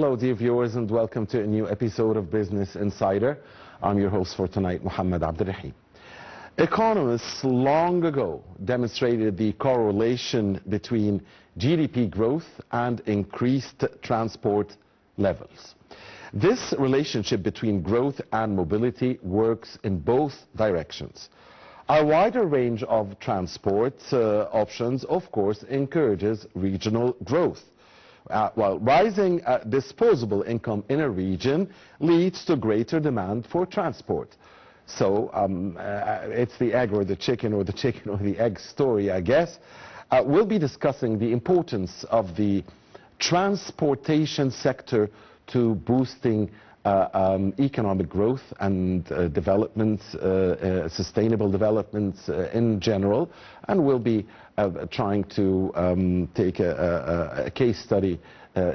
Hello, dear viewers, and welcome to a new episode of Business Insider. I'm your host for tonight, Mohammed Abdurrahim. Economists long ago demonstrated the correlation between GDP growth and increased transport levels. This relationship between growth and mobility works in both directions. A wider range of transport options, of course, encourages regional growth. While rising disposable income in a region leads to greater demand for transport. So it's the egg or the chicken or the egg story, I guess. We'll be discussing the importance of the transportation sector to boosting economic growth and development, sustainable development in general, and we'll be trying to take a case study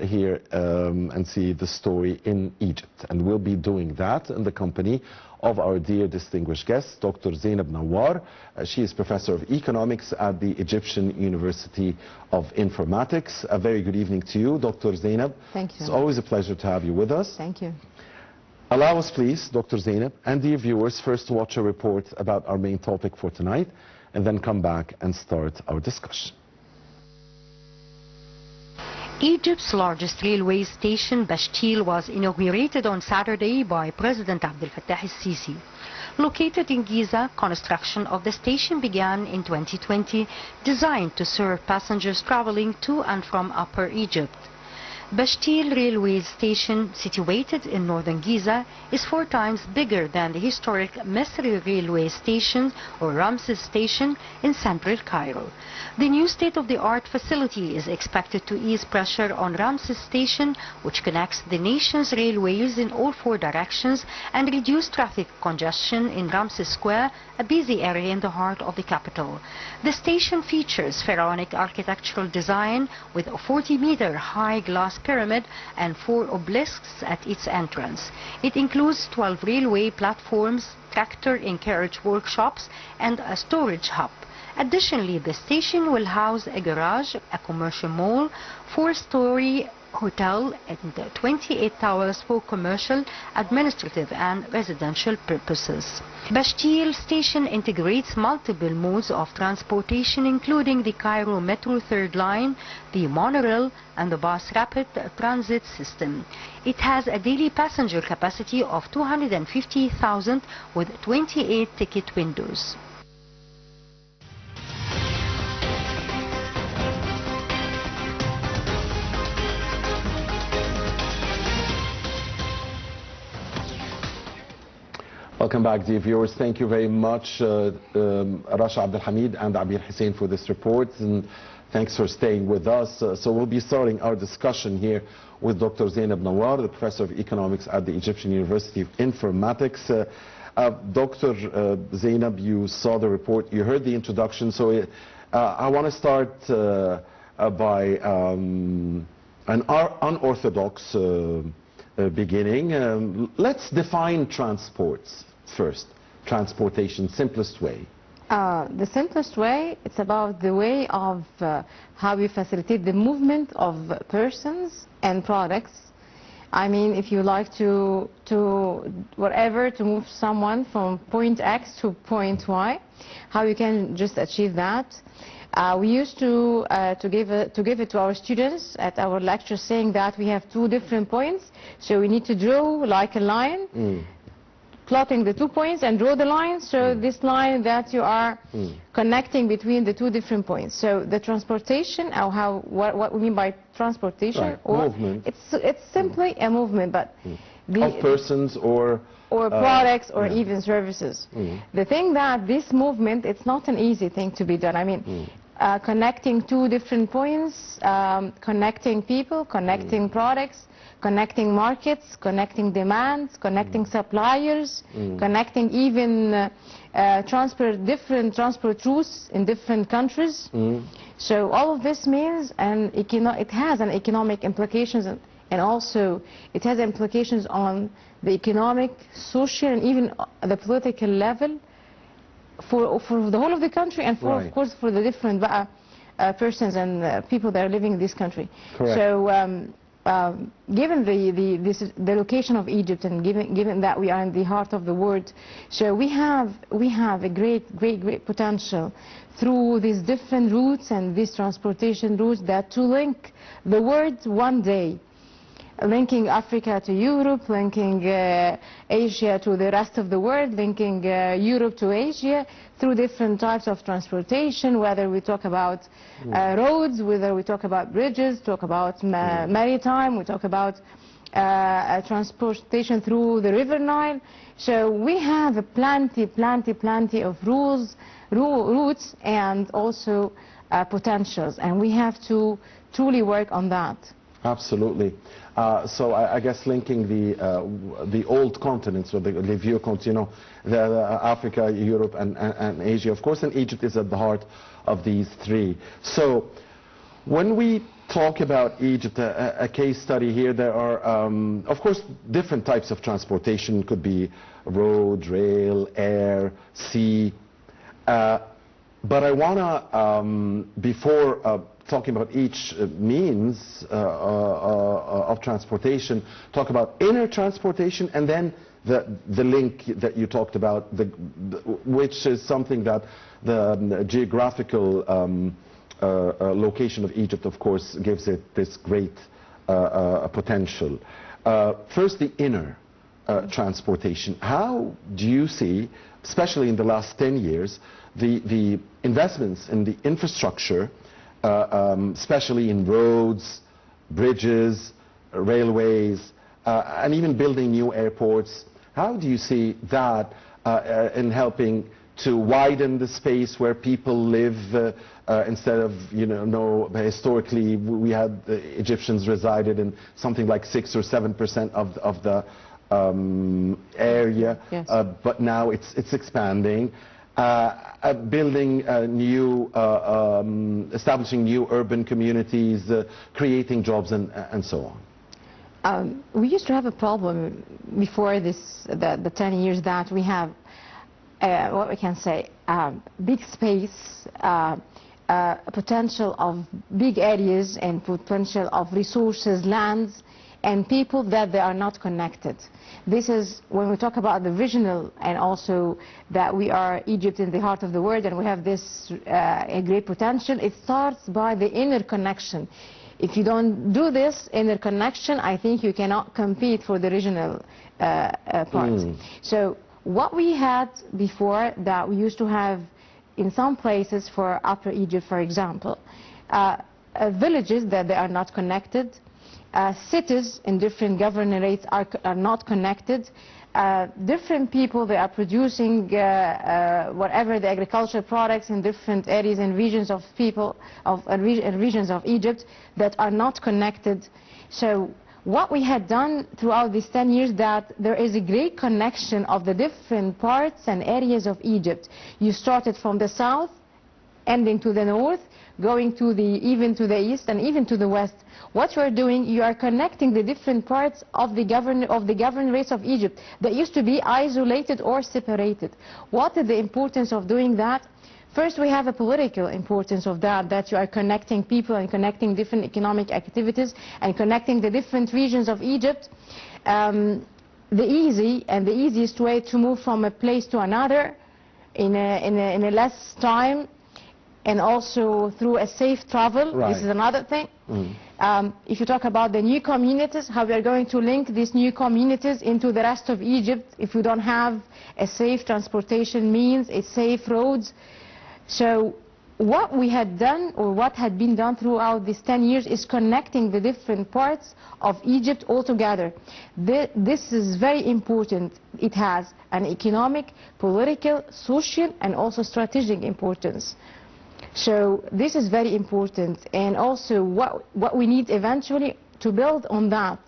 here and see the story in Egypt. And we'll be doing that in the company of our dear distinguished guest, Dr. Zeinab Nawar. She is Professor of Economics at the Egyptian University of Informatics. A very good evening to you, Dr. Zeinab. Thank you. It's always a pleasure to have you with us. Thank you. Allow us, please, Dr. Zeinab, and dear viewers, first to watch a report about our main topic for tonight, and then come back and start our discussion. Egypt's largest railway station, Bashtil, was inaugurated on Saturday by President Abdel Fattah el-Sisi. Located in Giza, construction of the station began in 2020, designed to serve passengers traveling to and from Upper Egypt. Bashtil railway station, situated in northern Giza, is 4 times bigger than the historic Misri railway station or Ramses station in central Cairo. The new state-of-the-art facility is expected to ease pressure on Ramses station, which connects the nation's railways in all 4 directions, and reduce traffic congestion in Ramses Square, a busy area in the heart of the capital. The station features pharaonic architectural design with a 40-meter high glass pyramid and 4 obelisks at its entrance. It includes 12 railway platforms, tractor and carriage workshops, and a storage hub. Additionally, the station will house a garage, a commercial mall, 4-story hotel, and 28 towers for commercial, administrative and residential purposes. Bashtil station integrates multiple modes of transportation, including the Cairo Metro 3rd line, the monorail, and the bus rapid transit system. It has a daily passenger capacity of 250,000 with 28 ticket windows. Welcome back, dear viewers. Thank you very much, Rasha Abdelhamid and Abir Hussein, for this report, and thanks for staying with us. So we'll be starting our discussion here with Dr. Zeinab Nawar, the Professor of Economics at the Egyptian University of Informatics. Dr. Zeinab, you saw the report, you heard the introduction, so I want to start by an unorthodox beginning. Let's define transports first. Transportation, simplest way. The simplest way, it's about the way of how we facilitate the movement of persons and products. I mean, if you like to move someone from point X to point Y, how you can just achieve that. We used to give it to our students at our lecture, saying that we have 2 different points, so we need to draw like a line, plotting the 2 points and draw the line, so this line that you are connecting between the 2 different points. So the transportation, or what we mean by transportation, right. or movement. It's simply a movement, but of persons or products or even services. The thing that this movement, it's not an easy thing to be done. I mean, connecting 2 different points, connecting people, connecting products, connecting markets, connecting demands, connecting suppliers, connecting even different transport routes in different countries. So all of this means, and it has an economic implications, and also it has implications on the economic, social, and even the political level for the whole of the country, and for, of course, for the different persons and people that are living in this country. Correct. So given the location of Egypt, and given that we are in the heart of the world, so we have a great potential through these different routes and these transportation routes that to link the world one day, linking Africa to Europe, linking Asia to the rest of the world, linking Europe to Asia through different types of transportation, whether we talk about roads, whether we talk about bridges, talk about maritime, we talk about transportation through the River Nile. So we have plenty of routes and also potentials, and we have to truly work on that. Absolutely. So I guess linking the old continents, or the vieux continents, Africa, Europe, and Asia, of course, and Egypt is at the heart of these three. So when we talk about Egypt, a case study here, there are, of course, different types of transportation. Could be road, rail, air, sea. But I want to, before talking about each means of transportation, talk about inner transportation, and then the link that you talked about, which is something that the geographical location of Egypt, of course, gives it this great potential. First, the inner transportation. How do you see, especially in the last 10 years, the investments in the infrastructure, especially in roads, bridges, railways, and even building new airports? How do you see that in helping to widen the space where people live, instead of, historically we had Egyptians resided in something like 6 or 7% of the area, yes. But now it's expanding. Building establishing new urban communities, creating jobs, and so on. We used to have a problem before the 10 years that we have, what we can say, big space, potential of big areas, and potential of resources, lands, and people that they are not connected. This is when we talk about the regional, and also that we are Egypt in the heart of the world, and we have this a great potential. It starts by the inner connection. If you don't do this inner connection, I think you cannot compete for the regional part. So what we had before, that we used to have in some places for Upper Egypt, for example, villages that they are not connected, cities in different governorates are not connected, different people, they are producing whatever the agricultural products in different areas and regions of people, regions of Egypt that are not connected. So what we had done throughout these 10 years, that there is a great connection of the different parts and areas of Egypt. You started from the south, ending to the north, going to even to the east and even to the west. What you are doing, you are connecting the different parts of the governorates of Egypt that used to be isolated or separated. What is the importance of doing that? First, we have a political importance of that you are connecting people and connecting different economic activities and connecting the different regions of Egypt. The easiest way to move from a place to another in a less time, and also through a safe travel. Right. This is another thing. If you talk about the new communities, how we are going to link these new communities into the rest of Egypt if we don't have a safe transportation means, a safe roads. So what we had done, or what had been done throughout these 10 years, is connecting the different parts of Egypt all together. This is very important. It has an economic, political, social, and also strategic importance. So this is very important. And also what we need eventually to build on that.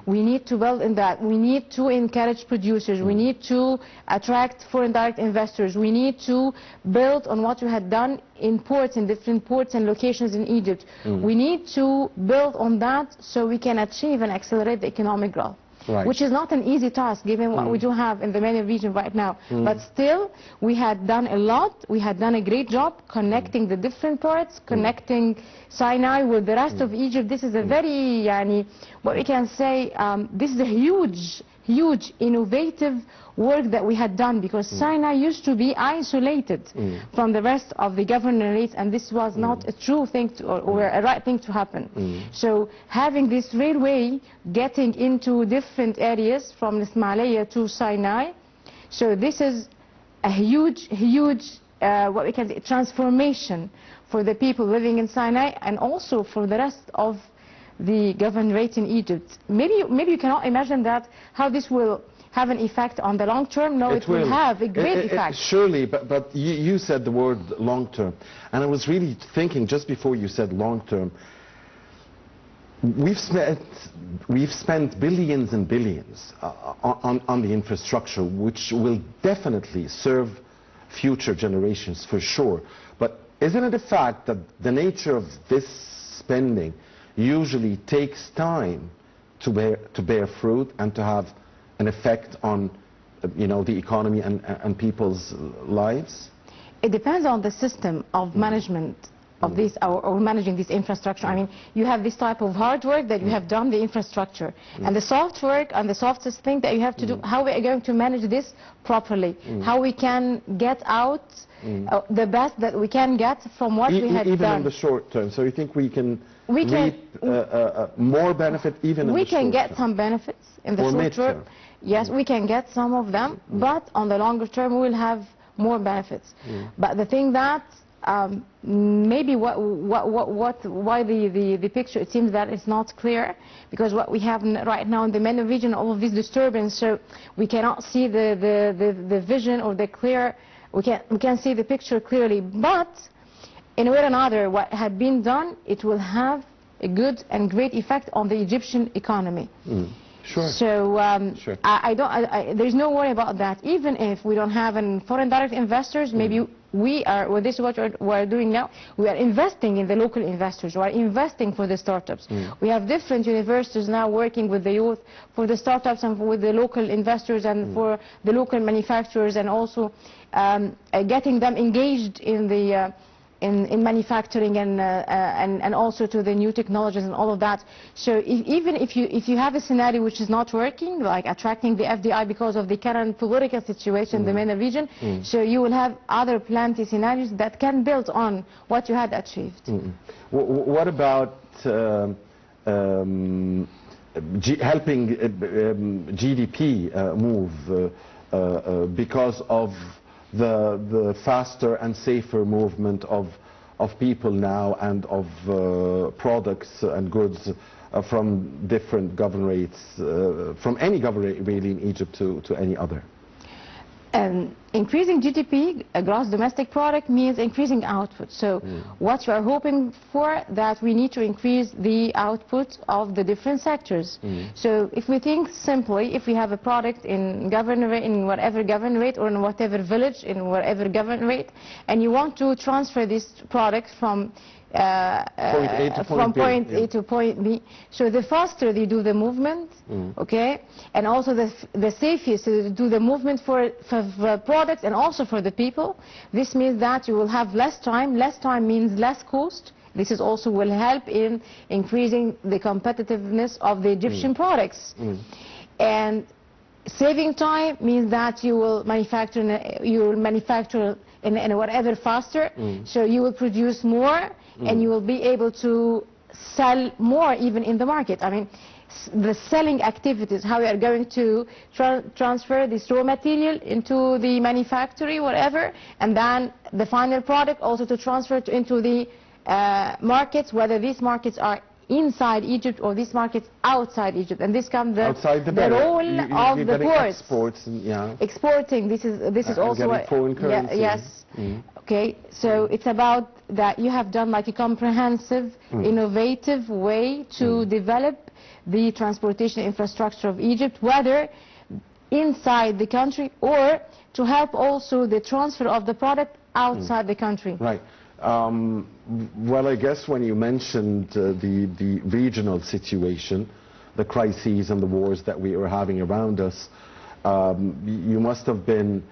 We need to build on that. We need to encourage producers. We need to attract foreign direct investors. We need to build on what we had done in ports, in different ports and locations in Egypt. We need to build on that so we can achieve and accelerate the economic growth. Right. which is not an easy task given what we do have in the MENA region right now. But still, we had done a lot. We had done a great job connecting the different parts, connecting Sinai with the rest of Egypt. This is a very, what we can say, this is a huge innovative work that we had done, because Sinai used to be isolated from the rest of the governorates, and this was not a true thing or a right thing to happen. So having this railway getting into different areas from Ismailia to Sinai, so this is a huge what we can say transformation for the people living in Sinai, and also for the rest of the governorate in Egypt. Maybe you cannot imagine that how this will have an effect on the long term. No, it will have a great effect. Surely, but you said the word long term, and I was really thinking just before you said long term. We've spent billions and billions on the infrastructure, which will definitely serve future generations for sure. But isn't it a fact that the nature of this spending usually takes time to bear fruit and to have an effect on, the economy and people's lives? It depends on the system of management of this, or managing this infrastructure. I mean, you have this type of hard work that you have done the infrastructure, and the soft work and the softest thing that you have to do, how we are going to manage this properly, how we can get out the best that we can get from what we had even done. in the short term. So you think we can reap more benefit even in the short term? We can get some benefits in the short term. Yes, we can get some of them, but on the longer term we will have more benefits. But the thing that maybe why the picture, it seems that it's not clear, because what we have right now in the MENA region, all of this disturbance, so we cannot see the vision or the clear, we can see the picture clearly. But in a way or another, what had been done, it will have a good and great effect on the Egyptian economy. Sure. So sure. there's no worry about that. Even if we don't have foreign direct investors, maybe we are, well, this is what we're doing now, we are investing in the local investors, we are investing for the startups. We have different universities now working with the youth for the startups and with the local investors and for the local manufacturers, and also getting them engaged in the in manufacturing and also to the new technologies and all of that. So even if you have a scenario which is not working, like attracting the FDI because of the current political situation in the MENA region, so you will have other plenty scenarios that can build on what you had achieved. What about helping GDP move because of the faster and safer movement of people now and of products and goods from different governorates, from any governorate really in Egypt to any other? Increasing GDP, gross domestic product, means increasing output. So what we are hoping for, that we need to increase the output of the different sectors. So if we think simply, if we have a product in governorate, in whatever governorate, or in whatever village, in whatever governorate, and you want to transfer this product from point A to point B. So the faster they do the movement, okay, and also the safest to do the movement for products and also for the people. This means that you will have less time. Less time means less cost. This is also will help in increasing the competitiveness of the Egyptian products. And saving time means that you will manufacture in whatever faster. So you will produce more. And you will be able to sell more even in the market. I mean, the selling activities, how we are going to transfer this raw material into the manufactory, whatever, and then the final product also to transfer into the markets, whether these markets are inside Egypt or these markets outside Egypt. And this comes the role of the ports. Exporting, this is also what, foreign currency. Yes. Okay, so it's about that you have done like a comprehensive, innovative way to develop the transportation infrastructure of Egypt, whether inside the country or to help also the transfer of the product outside the country. Right. Well, I guess when you mentioned the regional situation, the crises and the wars that we are having around us, you must have been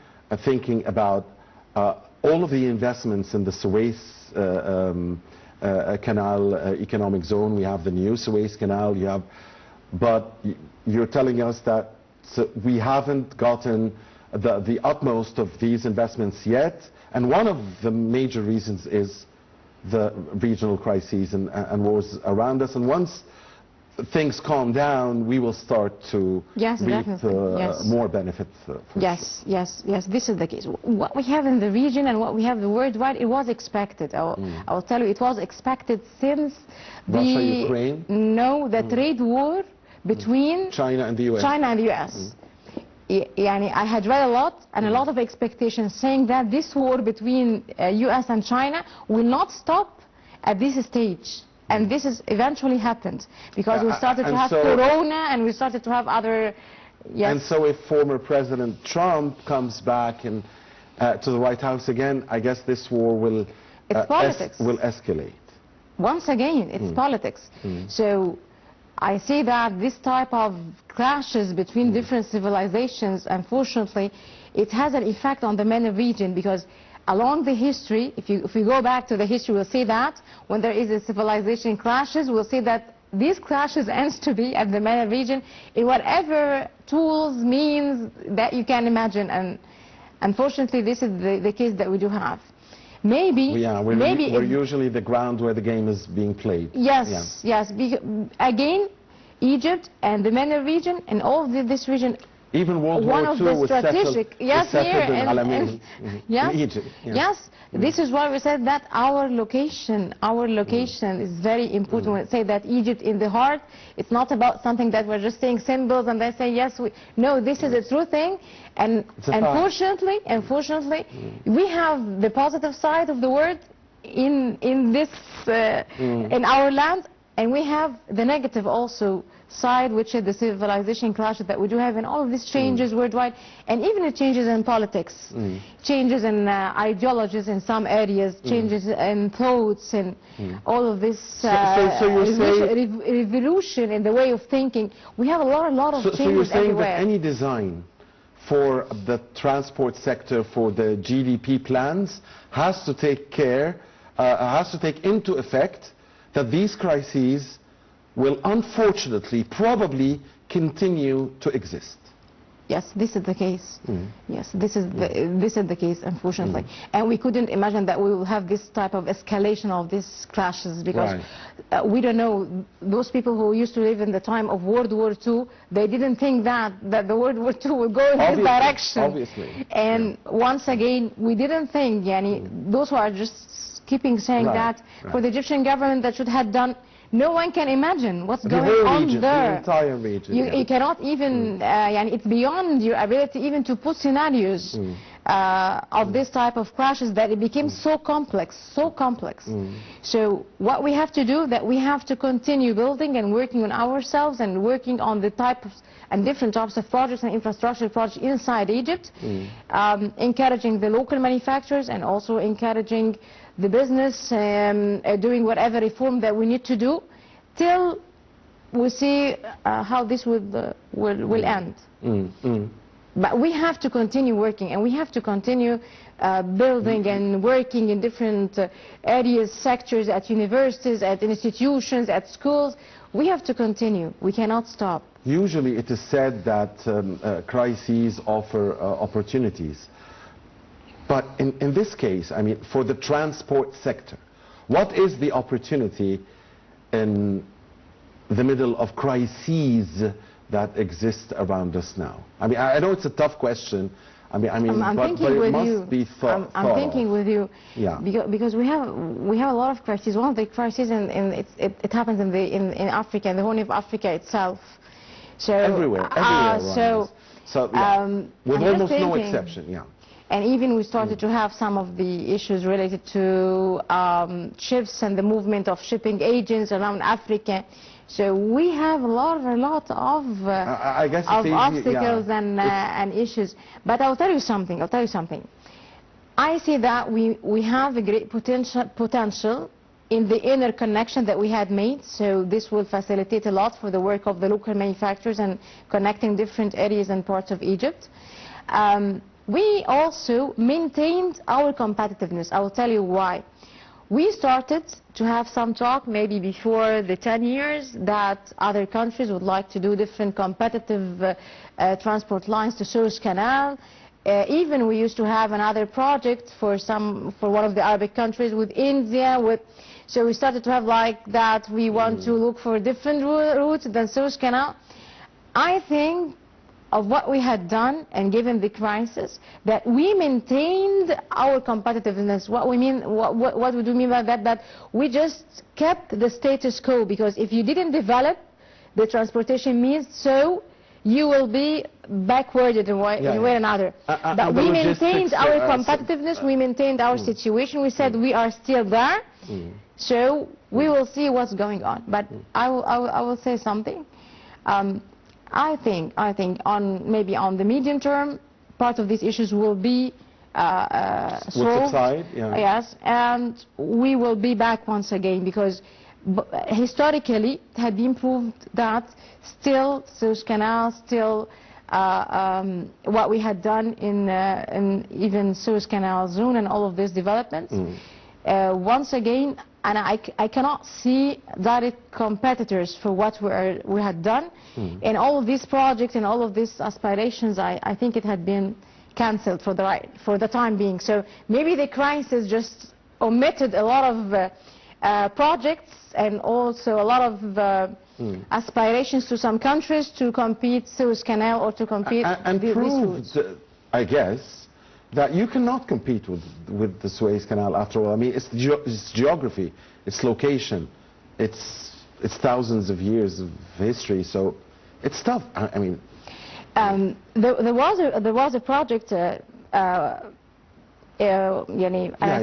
thinking about all of the investments in the Suez Canal economic zone. We have the new Suez Canal, but you're telling us that we haven't gotten the utmost of these investments yet, and one of the major reasons is the regional crises and wars around us. And once things calm down, we will start to reap more benefits. Yes, this is the case. What we have in the region and what we have worldwide, it was expected. I'll tell you, it was expected since Russia, Ukraine? No, the trade war between China and the U.S. I had read a lot and a lot of expectations saying that this war between U.S. and China will not stop at this stage. And this is eventually happened because we started to have Corona and we started to have other. And so if former President Trump comes back to the White House again, I guess this war will escalate. Once again, it's politics. So I see that this type of clashes between different civilizations, unfortunately, it has an effect on the MENA region, because along the history, if we go back to the history, we'll see that when there is a civilization clashes, we'll see that these clashes ends to be at the MENA region in whatever tools, means that you can imagine. And unfortunately, this is the case that we do have. We're usually the ground where the game is being played. Yes. Again, Egypt and the MENA region and all this region. Even World War II was settled in Alamein, in Egypt. Yes, this is why we said that our location is very important. When we say that Egypt in the heart, it's not about something that we're just saying symbols and they say yes. No, this is a true thing. And unfortunately, we have the positive side of the word in our land, and we have the negative also side, which is the civilization clashes that we do have, and all of these changes worldwide, and even the changes in politics, changes in ideologies in some areas, changes in thoughts, and all of this revolution in the way of thinking. We have a lot of changes everywhere. So you're saying that any design for the transport sector, for the GDP plans, has to take into effect that these crises will unfortunately probably continue to exist. Yes, this is the case. Yes, this is the case, unfortunately. And we couldn't imagine that we will have this type of escalation of these clashes, because we don't know. Those people who used to live in the time of World War II, they didn't think that the World War II would go in this direction. Obviously. And once again, we didn't think, those who are just keeping saying that for the Egyptian government that should have done. No one can imagine what's going on there. The entire region. You cannot even, it's beyond your ability even to put scenarios of this type of crashes, that it became so complex. So what we have to do, that we have to continue building and working on ourselves and working on the types and different types of projects and infrastructure projects inside Egypt, encouraging the local manufacturers and also encouraging the business, doing whatever reform that we need to do till we see how this will end. But we have to continue working, and we have to continue building and working in different areas, sectors, at universities, at institutions, at schools. We have to continue. We cannot stop. Usually it is said that crises offer opportunities. But in this case, for the transport sector, what is the opportunity in the middle of crises that exist around us now? I know it's a tough question. But it must be thought. I'm thinking with you. Yeah. Because we have a lot of crises. One of the crises, it happens in Africa, in the Horn of Africa itself. So everywhere. With almost no exception. And even we started to have some of the issues related to ships and the movement of shipping agents around Africa. So we have a lot of obstacles and issues. But I'll tell you something. I see that we have a great potential in the interconnection that we had made. So this will facilitate a lot for the work of the local manufacturers and connecting different areas and parts of Egypt. We also maintained our competitiveness. I will tell you why. We started to have some talk maybe before the 10 years that other countries would like to do different competitive transport lines to Suez Canal. Even we used to have another project for one of the Arabic countries with India. So we started to have like that. We want to look for different routes than Suez Canal. I think of what we had done, and given the crisis, that we maintained our competitiveness. What we mean, what do we mean by that? That we just kept the status quo, because if you didn't develop the transportation means, so you will be backward in one way or another. But we maintained our competitiveness, we maintained our situation. We said we are still there, so we will see what's going on. But I will say something. I think maybe on the medium term, part of these issues will be solved. Subside, yes, and we will be back once again, because historically it had been proved that still Suez Canal, still what we had done in even Suez Canal zone and all of these developments, once again, and I cannot see direct competitors for what we had done. And all of these projects and all of these aspirations, I think it had been cancelled for the time being. So maybe the crisis just omitted a lot of projects and also a lot of aspirations to some countries to compete Suez Canal or to compete and proved, I guess, that you cannot compete with the Suez Canal after all. I mean, it's geography, it's location, it's thousands of years of history, so it's tough. I mean, there was a project. I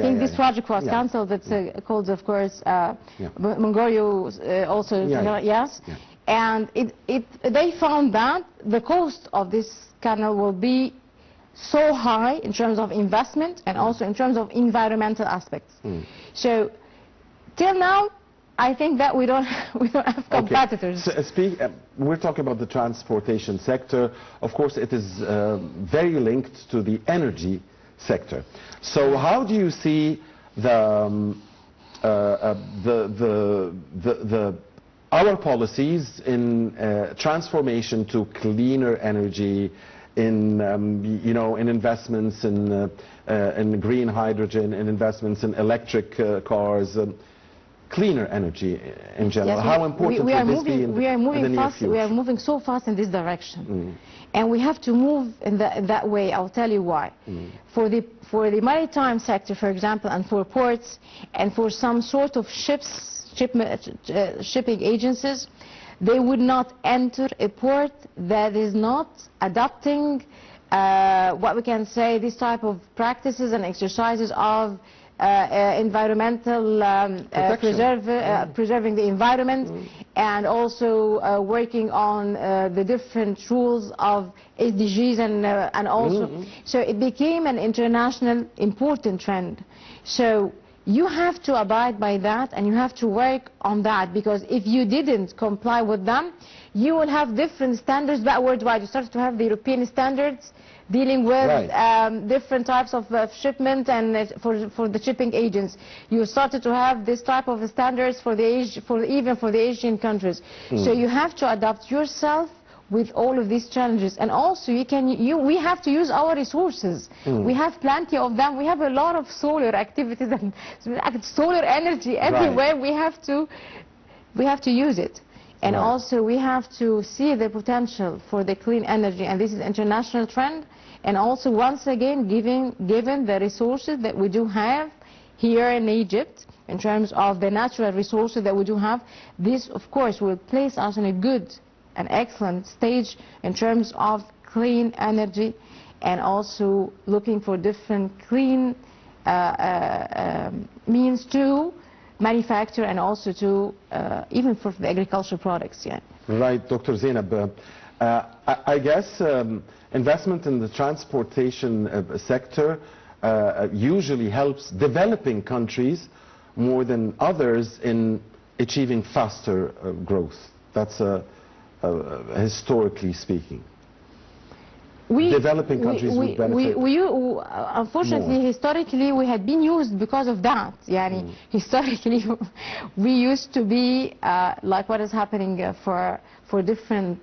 think this project was cancelled. It's called, of course, Mongolia also. Yes, and they found that the cost of this canal will be so high in terms of investment and also in terms of environmental aspects. So till now, I think that we don't have competitors. Okay. So, we're talking about the transportation sector. Of course, it is very linked to the energy sector. So how do you see our policies in transformation to cleaner energy, in in investments in green hydrogen, in investments in electric cars, cleaner energy in general? Yes, how important will this be in the near future? We are moving so fast in this direction, and we have to move in that way. I'll tell you why. For the maritime sector, for example, and for ports, and for some sort of shipping agencies, they would not enter a port that is not adopting what we can say, this type of practices and exercises of environmental preserving the environment, and also working on the different rules of SDGs and also so it became an international important trend. So you have to abide by that, and you have to work on that, because if you didn't comply with them, you will have different standards worldwide. You start to have the European standards dealing with different types of shipment, and for the shipping agents, you started to have this type of standards even for the Asian countries. So you have to adapt yourself with all of these challenges, and also we have to use our resources. We have plenty of them. We have a lot of solar activities and solar energy everywhere. We have to use it, and also we have to see the potential for the clean energy, and this is an international trend. And also, once again, given the resources that we do have here in Egypt, in terms of the natural resources that we do have, this of course will place us in a good an excellent stage in terms of clean energy, and also looking for different clean means to manufacture, and also to even for the agricultural products. Right, Dr. Zeinab. I guess investment in the transportation sector usually helps developing countries more than others in achieving faster growth? That's historically speaking. Developing countries would benefit unfortunately, more. historically, we had been used because of that. Yani, historically, we used to be like what is happening for different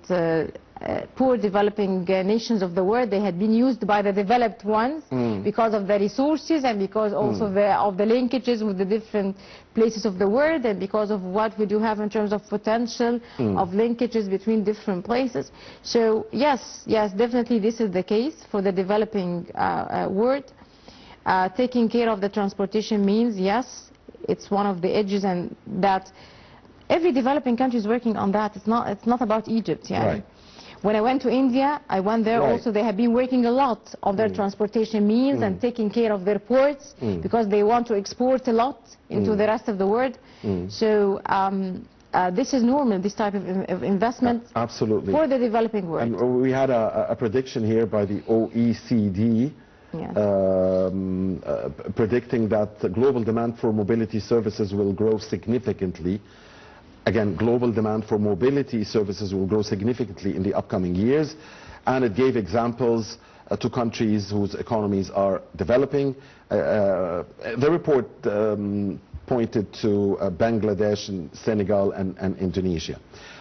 poor developing nations of the world. They had been used by the developed ones because of the resources and because also of the linkages with the different places of the world, and because of what we do have in terms of potential of linkages between different places. So yes, definitely this is the case for the developing world. Taking care of the transportation means, yes, it's one of the edges, and that every developing country is working on that. It's not about Egypt. Yeah. Right. When I went to India, I went there also, they have been working a lot on their transportation means and taking care of their ports because they want to export a lot into the rest of the world. So this is normal, this type of investment absolutely for the developing world. And we had a prediction here by the OECD predicting that the global demand for mobility services will grow significantly. Again, global demand for mobility services will grow significantly in the upcoming years, and it gave examples to countries whose economies are developing. The report pointed to Bangladesh and Senegal and Indonesia,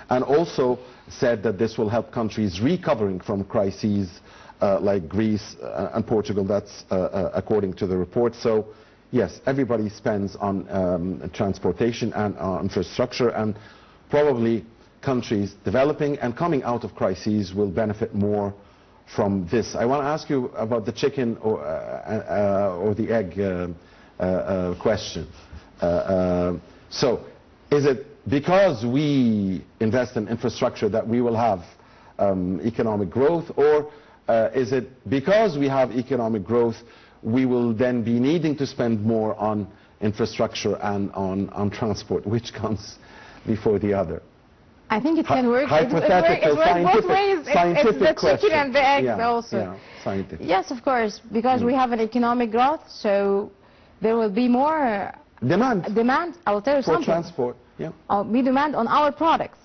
and also said that this will help countries recovering from crises like Greece and Portugal. That's according to the report. So yes, everybody spends on transportation and on infrastructure, and probably countries developing and coming out of crises will benefit more from this. I want to ask you about the chicken or the egg question. So is it because we invest in infrastructure that we will have economic growth, or is it because we have economic growth we will then be needing to spend more on infrastructure and on transport? Which comes before the other? I think it can work. Hypothetical, both ways. Scientific it's the question. chicken and the eggs also. Yeah, scientific. Yes, of course, because we have an economic growth, so there will be more demand. I will tell you something. For transport, yeah. We demand on our products.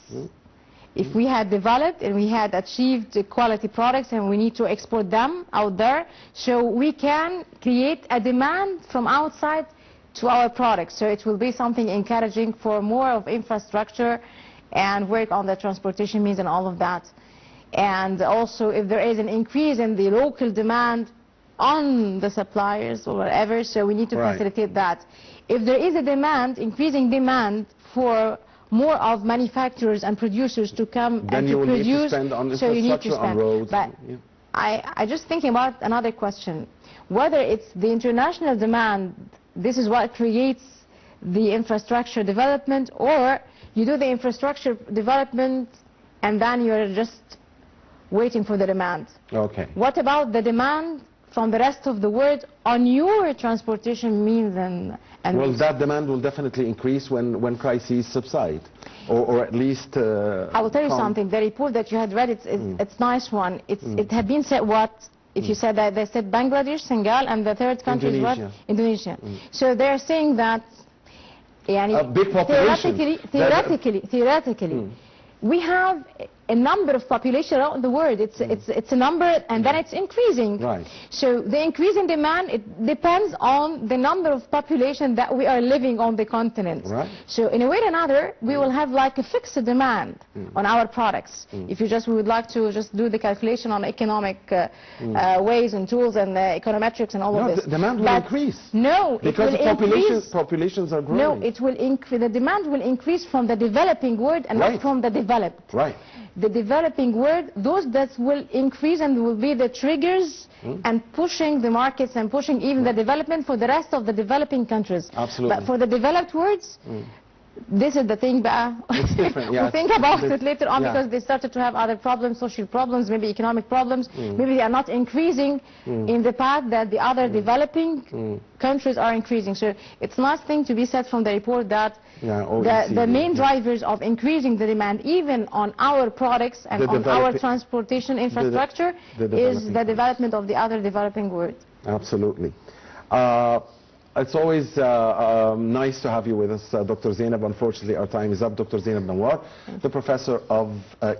If we had developed and we had achieved quality products and we need to export them out there, so we can create a demand from outside to our products. So it will be something encouraging for more of infrastructure and work on the transportation means and all of that. And also if there is an increase in the local demand on the suppliers or whatever, so we need to facilitate that. If there is a demand, increasing demand for more of manufacturers and producers to come and to produce, need to spend on infrastructure, so you need to spend. on roads. But I just thinking about another question. Whether it's the international demand, this is what creates the infrastructure development, or you do the infrastructure development and then you're just waiting for the demand. Okay. What about the demand from the rest of the world on your transportation means and well, that demand will definitely increase when crises subside, or at least I will tell you something. The report that you had read, it's nice one. It had been said what if you said that they said Bangladesh, Senegal, and the third country is what? Indonesia. So they're saying that a big population. Theoretically, we have a number of population around the world. It's a number, and then it's increasing. Right. So the increase in demand, it depends on the number of population that we are living on the continent. Right. So in a way or another, we will have like a fixed demand on our products. If you we would like to just do the calculation on economic ways and tools and econometrics and all of this. The demand will increase. No, because it will populations are growing. No, it will increase. The demand will increase from the developing world and not from the developed. Right. The developing world, those that will increase and will be the triggers and pushing the markets and pushing even the development for the rest of the developing countries. Absolutely. But for the developed worlds, this is the thing. It's different. Yeah, we'll think about it later on because they started to have other problems, social problems, maybe economic problems. Maybe they are not increasing in the path that the other developing countries are increasing. So it's a nice thing to be said from the report that the main drivers of increasing the demand, even on our products and on our transportation infrastructure, is the development of the other developing world. Absolutely. It's always nice to have you with us, Dr. Zeinab. Unfortunately, our time is up. Dr. Zeinab Nawar, the professor of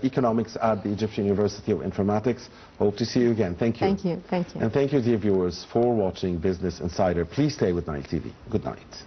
economics at the Egyptian University of Informatics. Hope to see you again. Thank you. Thank you. Thank you. And thank you, dear viewers, for watching Business Insider. Please stay with Nile TV. Good night.